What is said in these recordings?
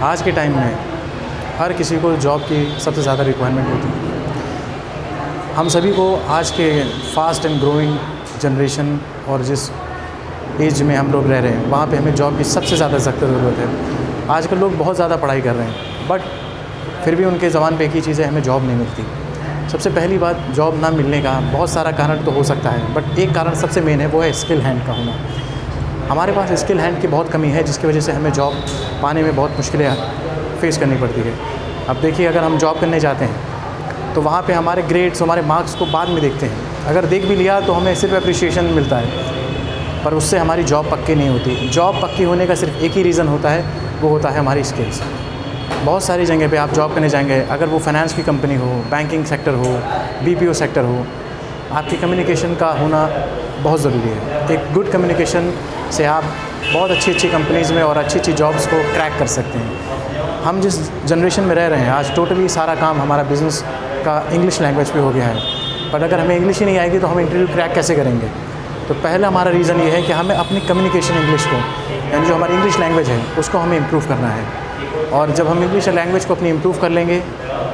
आज के टाइम में हर किसी को जॉब की सबसे ज़्यादा रिक्वायरमेंट होती है। हम सभी को आज के फास्ट एंड ग्रोइंग जनरेशन और जिस एज में हम लोग रह रहे हैं वहाँ पे हमें जॉब की सबसे ज़्यादा सख्त ज़रूरत है। आजकल लोग बहुत ज़्यादा पढ़ाई कर रहे हैं बट फिर भी उनके ज़बान पे एक ही चीज़ है, हमें जॉब नहीं मिलती। सबसे पहली बात, जॉब ना मिलने का बहुत सारा कारण तो हो सकता है बट एक कारण सबसे मेन है, वो है स्किल हैंड का होना। हमारे पास स्किल हैंड की बहुत कमी है जिसकी वजह से हमें जॉब पाने में बहुत मुश्किलें फेस करनी पड़ती है। अब देखिए, अगर हम जॉब करने जाते हैं तो वहाँ पे हमारे ग्रेड्स, हमारे मार्क्स को बाद में देखते हैं। अगर देख भी लिया तो हमें सिर्फ अप्रिशिएशन मिलता है, पर उससे हमारी जॉब पक्की नहीं होती। जॉब पक्की होने का सिर्फ एक ही रीज़न होता है, वो होता है हमारी स्किल्स। बहुत सारी जगह पे आप जॉब करने जाएंगे, अगर वो फाइनेंस की कंपनी हो, बैंकिंग सेक्टर हो, बीपीओ सेक्टर हो, आपकी कम्युनिकेशन का होना बहुत ज़रूरी है। एक गुड कम्युनिकेशन से आप बहुत अच्छी कंपनीज़ में और अच्छी जॉब्स को क्रैक कर सकते हैं। हम जिस जनरेशन में रह रहे हैं आज, टोटली सारा काम हमारा बिज़नेस का इंग्लिश लैंग्वेज पे हो गया है। पर अगर हमें इंग्लिश ही नहीं आएगी तो हम इंटरव्यू क्रैक कैसे करेंगे? तो पहला हमारा रीज़न ये है कि हमें अपनी कम्युनिकेशन इंग्लिश को, यानी जो हमारी इंग्लिश लैंग्वेज है, उसको हमें इम्प्रूव करना है। और जब हम इंग्लिश लैंग्वेज को अपनी इम्प्रूव कर लेंगे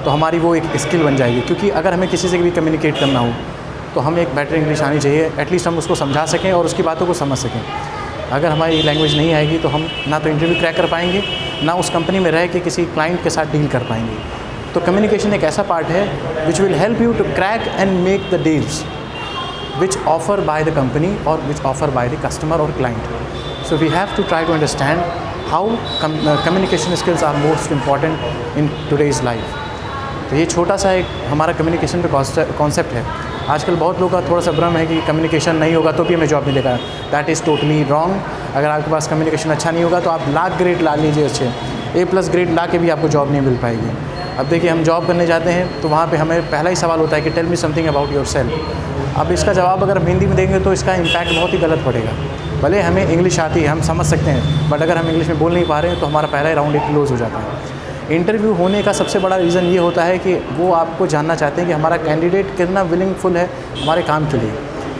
तो हमारी वो एक स्किल बन जाएगी। क्योंकि अगर हमें किसी से भी कम्युनिकेट करना हो तो हमें एक बेटर इंग्लिश आनी चाहिए, एटलीस्ट हम उसको समझा सकें और उसकी बातों को समझ सकें। अगर हमारी लैंग्वेज नहीं आएगी तो हम ना तो इंटरव्यू क्रैक कर पाएंगे, ना उस कंपनी में रह के किसी क्लाइंट के साथ डील कर पाएंगे। तो कम्युनिकेशन एक ऐसा पार्ट है which will help you to crack and make the deals which offer by the company or which offer by the customer or client. So we have to try to understand how communication skills are most important in today's life. तो ये छोटा सा एक हमारा communication पे concept है। आजकल बहुत लोगों का थोड़ा सा भ्रम है कि कम्युनिकेशन नहीं होगा तो भी हमें जॉब मिलेगा। That is totally wrong. अगर आपके पास कम्युनिकेशन अच्छा नहीं होगा तो आप लाख ग्रेड ला लीजिए, अच्छे A+ ग्रेड ला के भी आपको जॉब नहीं मिल पाएगी। अब देखिए, हम जॉब करने जाते हैं तो वहाँ पे हमें पहला ही सवाल होता है कि tell me something about yourself. अब इसका जवाब अगर हम हिंदी में देंगे तो इसका इम्पैक्ट बहुत ही गलत पड़ेगा। भले हमें इंग्लिश आती है, हम समझ सकते हैं, बट अगर हम इंग्लिश में बोल नहीं पा रहे हैं तो हमारा पहला ही राउंड एक क्लोज़ हो जाता है। इंटरव्यू होने का सबसे बड़ा रीज़न ये होता है कि वो आपको जानना चाहते हैं कि हमारा कैंडिडेट कितना विलिंगफुल है हमारे काम के लिए,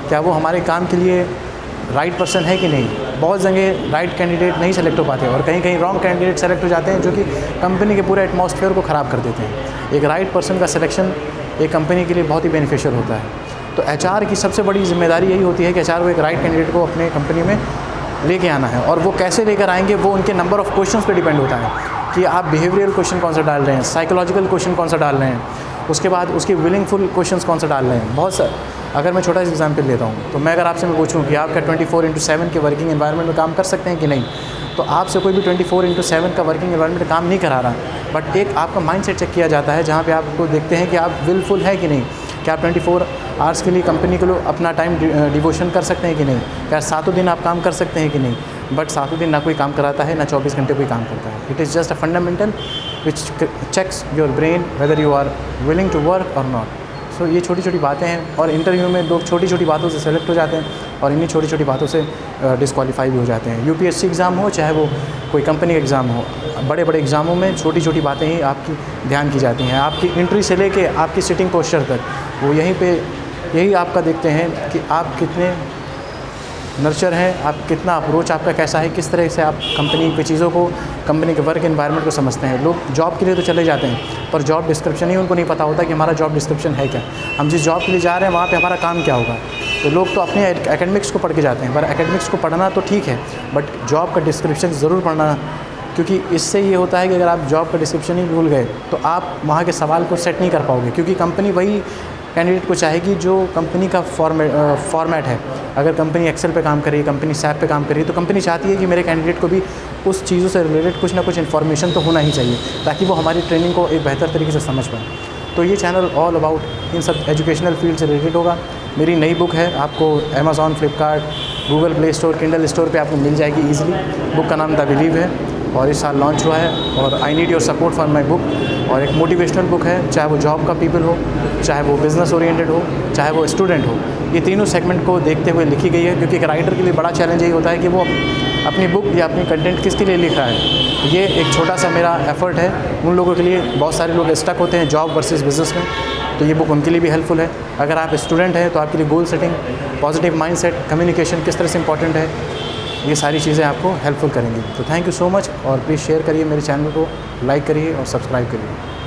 क्या वो हमारे काम के लिए राइट पर्सन है कि नहीं। बहुत जगह राइट कैंडिडेट नहीं सेलेक्ट हो पाते और कहीं कहीं रॉन्ग कैंडिडेट सेलेक्ट हो जाते हैं, जो कि कंपनी के पूरे एटमॉस्फेयर को ख़राब कर देते हैं। एक राइट पर्सन का सिलेक्शन एक कंपनी के लिए बहुत ही बेनिफिशियल होता है। तो एचआर की सबसे बड़ी जिम्मेदारी यही होती है कि एचआर वो एक राइट कैंडिडेट को अपने कंपनी में लेके आना है। और वो कैसे लेकर आएंगे वो उनके नंबर ऑफ़ क्वेश्चंस पे डिपेंड होता है कि आप बिहेवियरल क्वेश्चन कौन सा डाल रहे हैं, साइकोलॉजिकल क्वेश्चन कौन सा डाल रहे हैं, उसके बाद उसके विलिंगफुल क्वेश्चंस कौन सा डाल रहे हैं। बहुत सा, अगर मैं छोटा सा एग्जांपल लेता हूँ तो मैं अगर आपसे मैं पूछूँ कि आप क्या 24/7 के वर्किंग एनवायरनमेंट में काम कर सकते हैं कि नहीं, तो आपसे कोई भी 24/7 का वर्किंग एनवायरनमेंट में काम नहीं करा रहा, बट एक आपका माइंडसेट चेक किया जाता है जहाँ पे आपको देखते हैं कि आप विलफुल है कि नहीं, क्या आप 24 आवर्स के लिए कंपनी के लिए अपना टाइम डिवोशन कर सकते हैं कि नहीं, क्या सातों दिन आप काम कर सकते हैं कि नहीं। बट सातों दिन ना कोई काम कराता है, ना 24 घंटे कोई काम करता है। It is just a fundamental which checks your brain whether you are willing to work or not. So ये छोटी छोटी बातें हैं और इंटरव्यू में लोग छोटी छोटी बातों से सेलेक्ट हो जाते हैं और इन्हीं छोटी छोटी बातों से डिस्क्वालीफाई भी हो जाते हैं। यूपीएससी एग्ज़ाम हो चाहे वो कोई कंपनी का एग्ज़ाम हो, बड़े बड़े एग्ज़ामों में छोटी छोटी बातें ही आपकी ध्यान की जाती हैं। आपकी एंट्री से लेके आपकी सिटिंग पोस्चर तक वो यही आपका देखते हैं कि आप कितने नर्चर हैं, आप कितना अप्रोच आपका कैसा है, किस तरह से आप कंपनी की चीज़ों को, कंपनी के वर्क एनवायरनमेंट को समझते हैं। लोग जॉब के लिए तो चले जाते हैं पर जॉब डिस्क्रिप्शन ही उनको नहीं पता होता कि हमारा जॉब डिस्क्रिप्शन है क्या, हम जिस जॉब के लिए जा रहे हैं वहाँ पे हमारा काम क्या होगा। तो लोग तो अपने एकेडमिक्स को पढ़ के जाते हैं, पर एकेडमिक्स को पढ़ना तो ठीक है बट जॉब का डिस्क्रिप्शन ज़रूर पढ़ना, क्योंकि इससे ये होता है कि अगर आप जॉब का डिस्क्रिप्शन ही भूल गए तो आप वहाँ के सवाल को सेट नहीं कर पाओगे, क्योंकि कंपनी वही कैंडिडेट को चाहेगी जो कंपनी का फॉर्मेट है। अगर कंपनी एक्सेल पे काम कर रही है, कंपनी सैप पे काम कर रही है, तो कंपनी चाहती है कि मेरे कैंडिडेट को भी उस चीज़ों से रिलेटेड कुछ ना कुछ इन्फॉर्मेशन तो होना ही चाहिए ताकि वो हमारी ट्रेनिंग को एक बेहतर तरीके से समझ पाए। तो ये चैनल ऑल अबाउट इन सब एजुकेशनल फील्ड से रिलेटेड होगा। मेरी नई बुक है, आपको Amazon, Flipkart, Google play store, Kindle store पे आपको मिल जाएगी ईजिली। बुक का नाम द बिलीव है और इस साल लॉन्च हुआ है और I need your support for my book. और एक मोटिवेशनल बुक है, चाहे वो जॉब का पीपल हो, चाहे वो बिज़नेस ओरिएंटेड हो, चाहे वो स्टूडेंट हो, ये तीनों सेगमेंट को देखते हुए लिखी गई है। क्योंकि एक राइटर के लिए बड़ा चैलेंज यही होता है कि वो अपनी बुक या अपनी कंटेंट किसके लिए लिख रहा है। ये एक छोटा सा मेरा एफर्ट है उन लोगों के लिए। बहुत सारे लोग स्टक होते हैं जॉब वर्सेस बिज़नेस में, तो ये बुक उनके लिए भी हेल्पफुल है। अगर आप स्टूडेंट हैं तो आपके लिए goal setting, positive mindset, communication किस तरह से इंपॉर्टेंट है, ये सारी चीज़ें आपको हेल्पफुल करेंगी। तो थैंक यू सो मच, और प्लीज़ शेयर करिए मेरे चैनल को, लाइक करिए और सब्सक्राइब करिए।